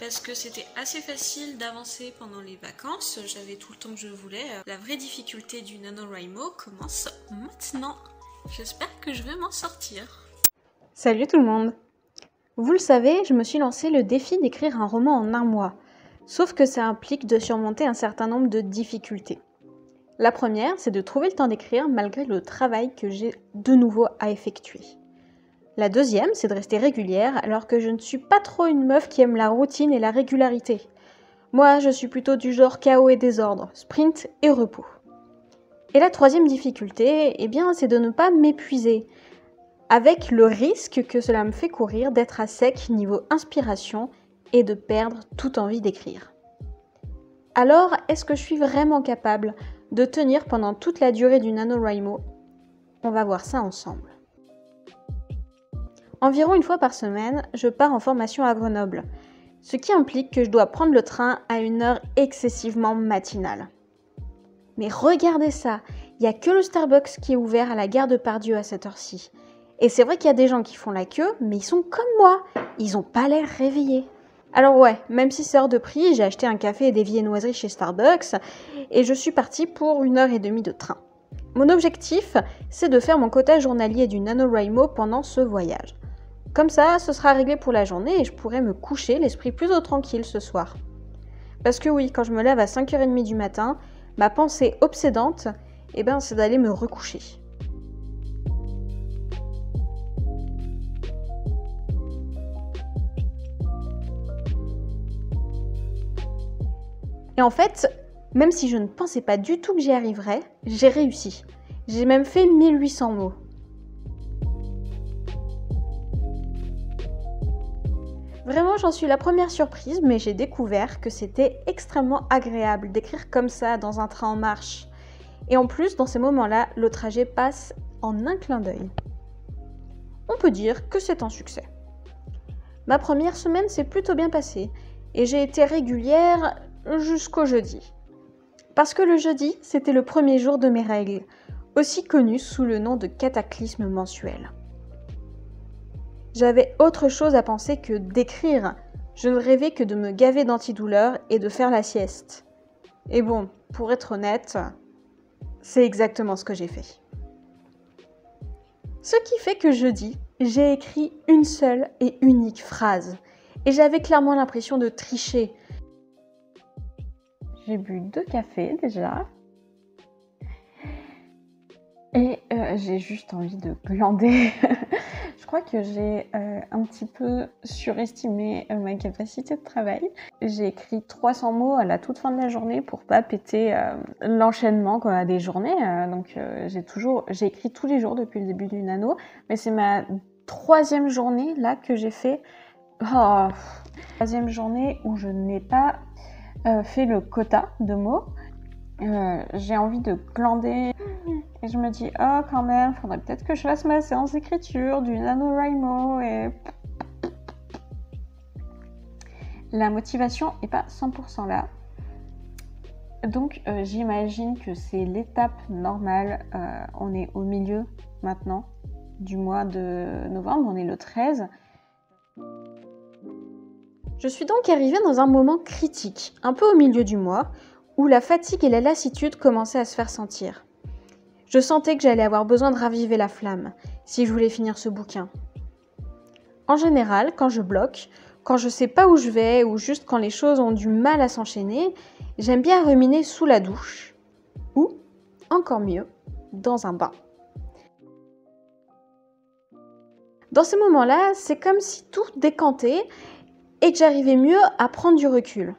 parce que c'était assez facile d'avancer pendant les vacances, j'avais tout le temps que je voulais. La vraie difficulté du NaNoWriMo commence maintenant. J'espère que je vais m'en sortir. Salut tout le monde! Vous le savez, je me suis lancé le défi d'écrire un roman en un mois. Sauf que ça implique de surmonter un certain nombre de difficultés. La première, c'est de trouver le temps d'écrire malgré le travail que j'ai de nouveau à effectuer. La deuxième, c'est de rester régulière alors que je ne suis pas trop une meuf qui aime la routine et la régularité. Moi, je suis plutôt du genre chaos et désordre, sprint et repos. Et la troisième difficulté, c'est de ne pas m'épuiser, avec le risque que cela me fait courir d'être à sec niveau inspiration et de perdre toute envie d'écrire. Alors, est-ce que je suis vraiment capable de tenir pendant toute la durée du NaNoWriMo? On va voir ça ensemble. Environ une fois par semaine, je pars en formation à Grenoble, ce qui implique que je dois prendre le train à une heure excessivement matinale. Mais regardez ça, il n'y a que le Starbucks qui est ouvert à la gare de Pardieu à cette heure-ci. Et c'est vrai qu'il y a des gens qui font la queue, mais ils sont comme moi, ils n'ont pas l'air réveillés. Alors ouais, même si c'est hors de prix, j'ai acheté un café et des viennoiseries chez Starbucks, et je suis partie pour 1h30 de train. Mon objectif, c'est de faire mon quota journalier du NaNoWriMo pendant ce voyage. Comme ça, ce sera réglé pour la journée et je pourrai me coucher l'esprit plus tranquille ce soir. Parce que oui, quand je me lève à 5h30 du matin, ma pensée obsédante, c'est d'aller me recoucher. Et en fait, même si je ne pensais pas du tout que j'y arriverais, j'ai réussi. J'ai même fait 1800 mots. Vraiment, j'en suis la première surprise, mais j'ai découvert que c'était extrêmement agréable d'écrire comme ça dans un train en marche. Et en plus, dans ces moments-là, le trajet passe en un clin d'œil. On peut dire que c'est un succès. Ma première semaine s'est plutôt bien passée, et j'ai été régulière jusqu'au jeudi. Parce que le jeudi, c'était le premier jour de mes règles, aussi connu sous le nom de cataclysme mensuel. J'avais autre chose à penser que d'écrire. Je ne rêvais que de me gaver d'antidouleurs et de faire la sieste. Et bon, pour être honnête, c'est exactement ce que j'ai fait. Ce qui fait que jeudi, j'ai écrit une seule et unique phrase. Et j'avais clairement l'impression de tricher. J'ai bu 2 cafés déjà. Et j'ai juste envie de glander. Je crois que j'ai un petit peu surestimé ma capacité de travail. J'ai écrit 300 mots à la toute fin de la journée pour pas péter l'enchaînement des journées. J'ai écrit tous les jours depuis le début du Nano, mais c'est ma 3e journée là que j'ai fait. 3e journée où je n'ai pas fait le quota de mots. J'ai envie de glander. Et je me dis, quand même, faudrait peut-être que je fasse ma séance d'écriture du NaNoWriMo et... La motivation n'est pas 100% là. Donc, j'imagine que c'est l'étape normale. On est au milieu, maintenant, du mois de novembre. On est le 13. Je suis donc arrivée dans un moment critique, un peu au milieu du mois, où la fatigue et la lassitude commençaient à se faire sentir. Je sentais que j'allais avoir besoin de raviver la flamme, si je voulais finir ce bouquin. En général, quand je bloque, quand je sais pas où je vais, ou juste quand les choses ont du mal à s'enchaîner, j'aime bien ruminer sous la douche, ou, encore mieux, dans un bain. Dans ces moments-là, c'est comme si tout décantait et que j'arrivais mieux à prendre du recul.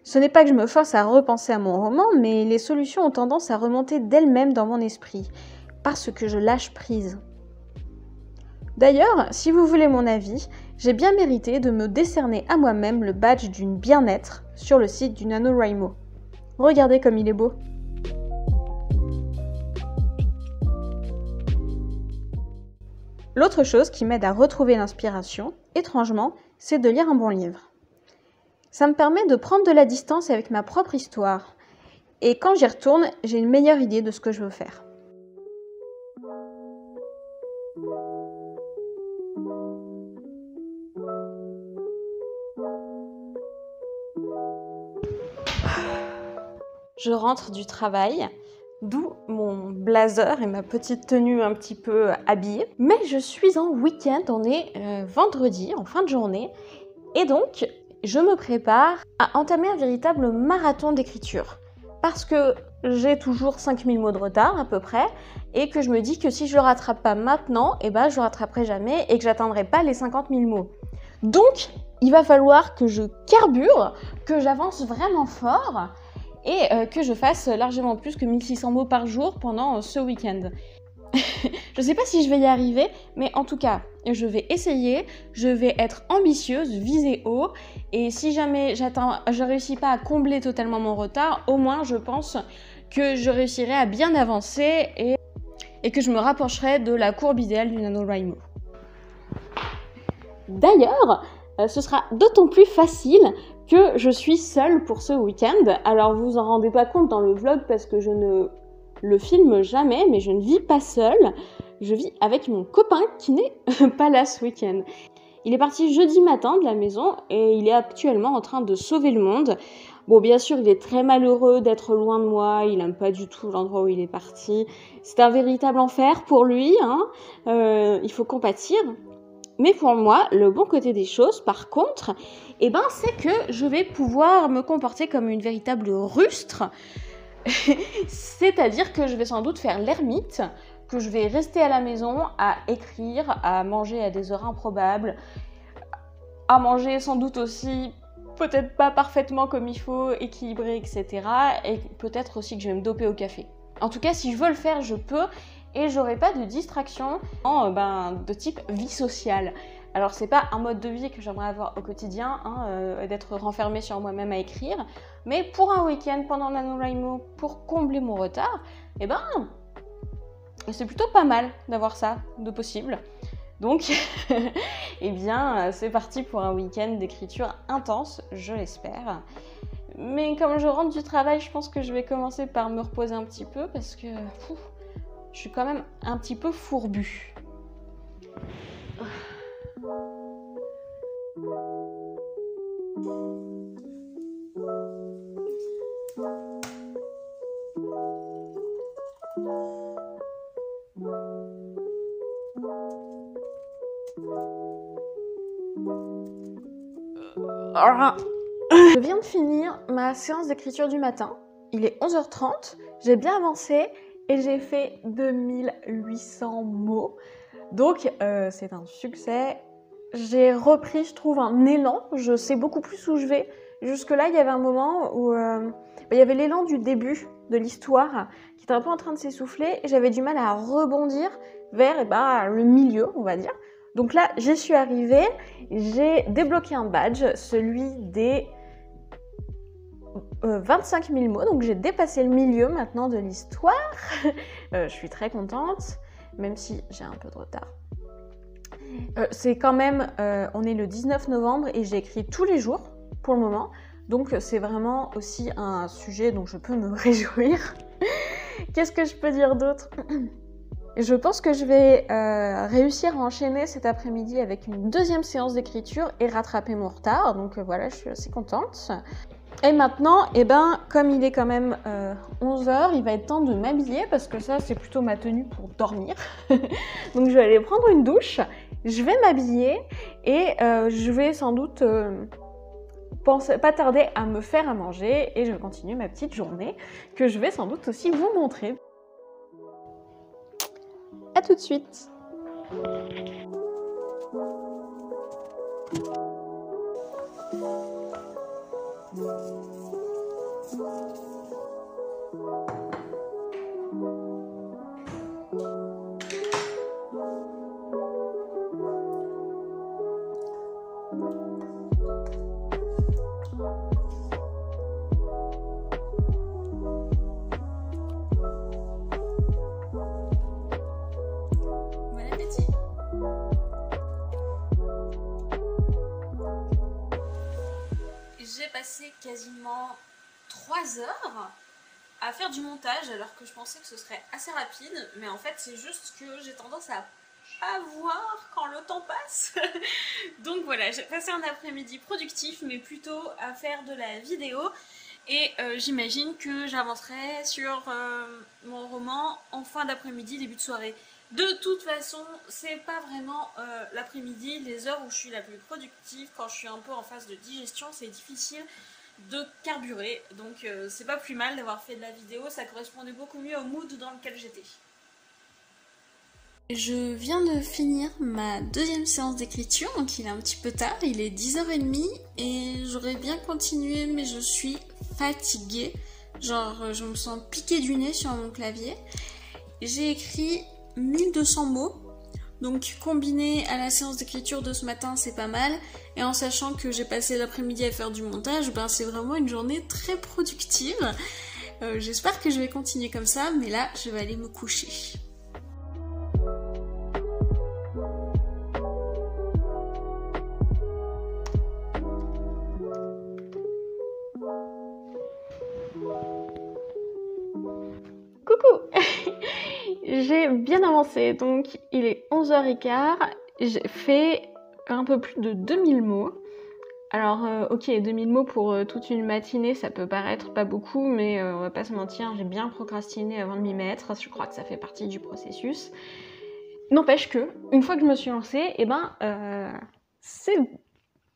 Ce n'est pas que je me force à repenser à mon roman, mais les solutions ont tendance à remonter d'elles-mêmes dans mon esprit, parce que je lâche prise. D'ailleurs, si vous voulez mon avis, j'ai bien mérité de me décerner à moi-même le badge d'une bien-être sur le site du NaNoWriMo. Regardez comme il est beau. L'autre chose qui m'aide à retrouver l'inspiration, étrangement, c'est de lire un bon livre. Ça me permet de prendre de la distance avec ma propre histoire. Et quand j'y retourne, j'ai une meilleure idée de ce que je veux faire. je rentre du travail, d'où mon blazer et ma petite tenue un petit peu habillée. Mais je suis en week-end, on est vendredi, en fin de journée, et donc je me prépare à entamer un véritable marathon d'écriture. Parce que j'ai toujours 5000 mots de retard à peu près, et que je me dis que si je le rattrape pas maintenant, je le rattraperai jamais et que j'atteindrai pas les 50 000 mots. Donc, il va falloir que je carbure, que j'avance vraiment fort et que je fasse largement plus que 1600 mots par jour pendant ce week-end. Je sais pas si je vais y arriver, mais en tout cas, je vais essayer, je vais être ambitieuse, viser haut, et si jamais je réussis pas à combler totalement mon retard, au moins je pense que je réussirai à bien avancer et que je me rapprocherai de la courbe idéale du NaNoWriMo. D'ailleurs, ce sera d'autant plus facile que je suis seule pour ce week-end. Alors vous en rendez pas compte dans le vlog parce que je ne le filme jamais, mais je ne vis pas seule. Je vis avec mon copain qui n'est pas là ce week-end. Il est parti jeudi matin de la maison et il est actuellement en train de sauver le monde. Bon, bien sûr, il est très malheureux d'être loin de moi, il n'aime pas du tout l'endroit où il est parti. C'est un véritable enfer pour lui, hein. Il faut compatir. Mais pour moi, le bon côté des choses, par contre, c'est que je vais pouvoir me comporter comme une véritable rustre. C'est-à-dire que je vais sans doute faire l'ermite, que je vais rester à la maison à écrire, à manger à des heures improbables, à manger sans doute aussi peut-être pas parfaitement comme il faut, équilibré, etc. Et peut-être aussi que je vais me doper au café. En tout cas, si je veux le faire, je peux et j'aurai pas de distraction de type vie sociale. Alors c'est pas un mode de vie que j'aimerais avoir au quotidien, d'être renfermée sur moi-même à écrire, mais pour un week-end pendant NaNoWriMo, pour combler mon retard, c'est plutôt pas mal d'avoir ça de possible. Donc, c'est parti pour un week-end d'écriture intense, je l'espère. Mais comme je rentre du travail, je pense que je vais commencer par me reposer un petit peu parce que je suis quand même un petit peu fourbue. Je viens de finir ma séance d'écriture du matin. Il est 11h30, j'ai bien avancé et j'ai fait 2800 mots. Donc c'est un succès. J'ai repris, je trouve, un élan. Je sais beaucoup plus où je vais. Jusque-là, il y avait un moment où il y avait l'élan du début de l'histoire qui était un peu en train de s'essouffler et j'avais du mal à rebondir vers le milieu, on va dire. Donc là, j'y suis arrivée, j'ai débloqué un badge, celui des 25 000 mots, donc j'ai dépassé le milieu maintenant de l'histoire. Je suis très contente, même si j'ai un peu de retard. C'est quand même, on est le 19 novembre et j'ai écrit tous les jours pour le moment, donc c'est vraiment aussi un sujet dont je peux me réjouir. Qu'est-ce que je peux dire d'autre ? Je pense que je vais réussir à enchaîner cet après-midi avec une deuxième séance d'écriture et rattraper mon retard. Donc voilà, je suis assez contente. Et maintenant, comme il est quand même 11h, il va être temps de m'habiller parce que ça, c'est plutôt ma tenue pour dormir. Donc je vais aller prendre une douche, je vais m'habiller et je vais sans doute pas tarder à me faire à manger et je vais continuer ma petite journée que je vais sans doute aussi vous montrer. À tout de suite. J'ai passé quasiment 3 heures à faire du montage alors que je pensais que ce serait assez rapide, mais en fait c'est juste que j'ai tendance à pas voir quand le temps passe. Donc voilà, j'ai passé un après-midi productif mais plutôt à faire de la vidéo Et j'imagine que j'avancerai sur mon roman en fin d'après-midi, début de soirée. De toute façon, c'est pas vraiment l'après-midi, les heures où je suis la plus productive, quand je suis un peu en phase de digestion, c'est difficile de carburer. Donc c'est pas plus mal d'avoir fait de la vidéo, ça correspondait beaucoup mieux au mood dans lequel j'étais. Je viens de finir ma deuxième séance d'écriture, donc il est un petit peu tard, il est 10h30 et j'aurais bien continué mais je suis fatiguée. Genre je me sens piquée du nez sur mon clavier. J'ai écrit 1200 mots, donc combiné à la séance d'écriture de ce matin c'est pas mal. Et en sachant que j'ai passé l'après-midi à faire du montage, ben c'est vraiment une journée très productive. J'espère que je vais continuer comme ça, mais là je vais aller me coucher. Coucou. J'ai bien avancé, donc il est 11h15, j'ai fait un peu plus de 2000 mots. Alors ok, 2000 mots pour toute une matinée, ça peut paraître pas beaucoup, mais on va pas se mentir, j'ai bien procrastiné avant de m'y mettre, je crois que ça fait partie du processus. N'empêche que, une fois que je me suis lancée, eh ben,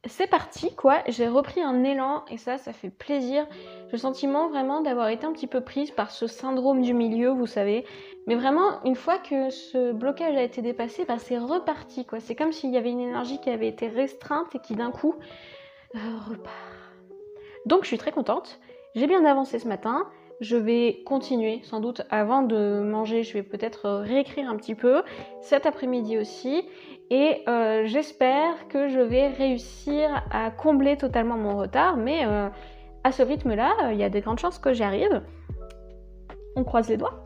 c'est parti quoi, j'ai repris un élan et ça fait plaisir. J'ai le sentiment vraiment d'avoir été un petit peu prise par ce syndrome du milieu, vous savez. Mais vraiment, une fois que ce blocage a été dépassé, bah, c'est reparti quoi. C'est comme s'il y avait une énergie qui avait été restreinte et qui d'un coup repart. Donc je suis très contente, j'ai bien avancé ce matin. Je vais continuer sans doute avant de manger, je vais peut-être réécrire un petit peu cet après-midi aussi. Et j'espère que je vais réussir à combler totalement mon retard, mais à ce rythme-là, il y a de grandes chances que j'y arrive. On croise les doigts.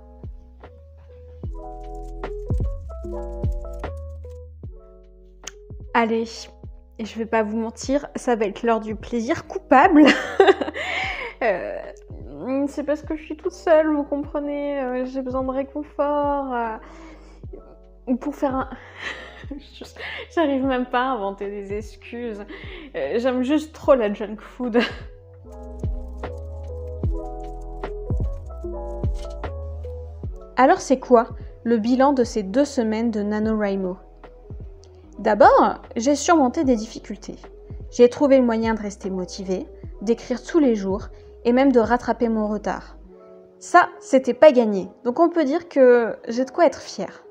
Allez, et je vais pas vous mentir, ça va être l'heure du plaisir coupable. C'est parce que je suis toute seule, vous comprenez, j'ai besoin de réconfort. Pour faire un... J'arrive même pas à inventer des excuses. J'aime juste trop la junk food. Alors c'est quoi le bilan de ces 2 semaines de NaNoWriMo? D'abord, j'ai surmonté des difficultés. J'ai trouvé le moyen de rester motivée, d'écrire tous les jours et même de rattraper mon retard. Ça, c'était pas gagné, donc on peut dire que j'ai de quoi être fière.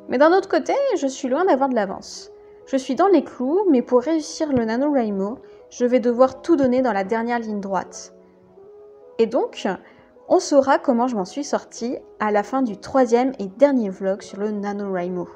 Mais d'un autre côté, je suis loin d'avoir de l'avance. Je suis dans les clous, mais pour réussir le NaNoWriMo, je vais devoir tout donner dans la dernière ligne droite. Et donc, on saura comment je m'en suis sortie à la fin du 3e et dernier vlog sur le NaNoWriMo.